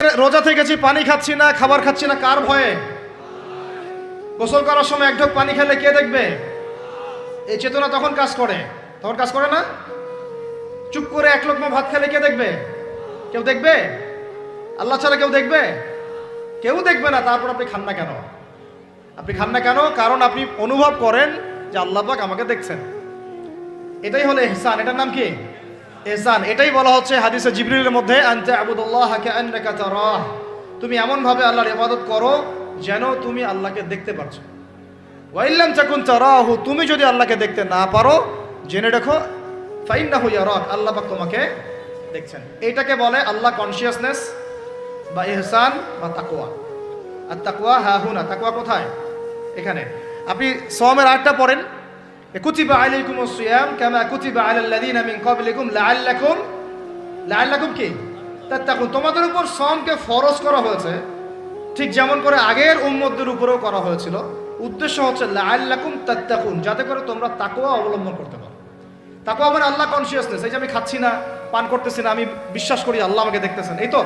রোজা থেকেছি, পানি খাচ্ছি না, খাবার খাচ্ছি না, কার ভয়ে? গোসল করার সময় এক ঢোক পানি খেলে কে দেখবে? এই চেতনা তখন কাজ করে, তখন কাজ করে না? চুপ করে এক লোকমা ভাত খেলে কে দেখবে? কেউ দেখবে? আল্লাহ ছাড়া কেউ দেখবে? কেউ দেখবে না। তারপর আপনি খান না কেন? আপনি খান না কেন? কারণ আপনি অনুভব করেন যে আল্লাহ পাক আমাকে দেখছেন। এটাই হলো ইহসান। এটার নাম কি? ইহসান। এটাই বলা হচ্ছে হাদিসে জিবরিলের মধ্যে, আনতা আবুদুল্লাহ কাআন্নাকা তারাহ। তুমি এমন ভাবে আল্লাহর ইবাদত করো যেন তুমি আল্লাহকে দেখতে পারছো। ওয়া ইল্লাম তাকুন তারাহু, তুমি যদি আল্লাহকে দেখতে না পারো, জেনে রাখো ফাইন্নাহু ইয়ারাক, আল্লাহ পাক তোমাকে দেখছেন। এইটাকে বলে আল্লাহ কনসিয়াসনেস বা ইহসান বা তাকওয়া। আর তাকওয়া হাহুনা, তাকওয়া কোথায়? এখানে। আপনি সওমের আয়াতটা পড়েন, কুতিবা আলাইকুমুস সিয়াম কামা কুতিবা আলাল লাযিনা মিন ক্বাবলিকুম লাআল্লাকুম কি তাত্তাকুন। তোমাদের উপর সওমকে ফরজ করা হয়েছে ঠিক যেমন করে আগের উম্মতদের উপরেও করা হয়েছিল। উদ্দেশ্য হচ্ছে লাআল্লাকুম তাত্তাকুন, যাতে করে তোমরা তাকওয়া অবলম্বন করতে পারো। তাকওয়া মানে আল্লাহ কনসিয়াসনেস। এই যে আমি খাচ্ছি না, পান করতেছি না, আমি বিশ্বাস করি আল্লাহ আমাকে দেখতেছেন, এই তো।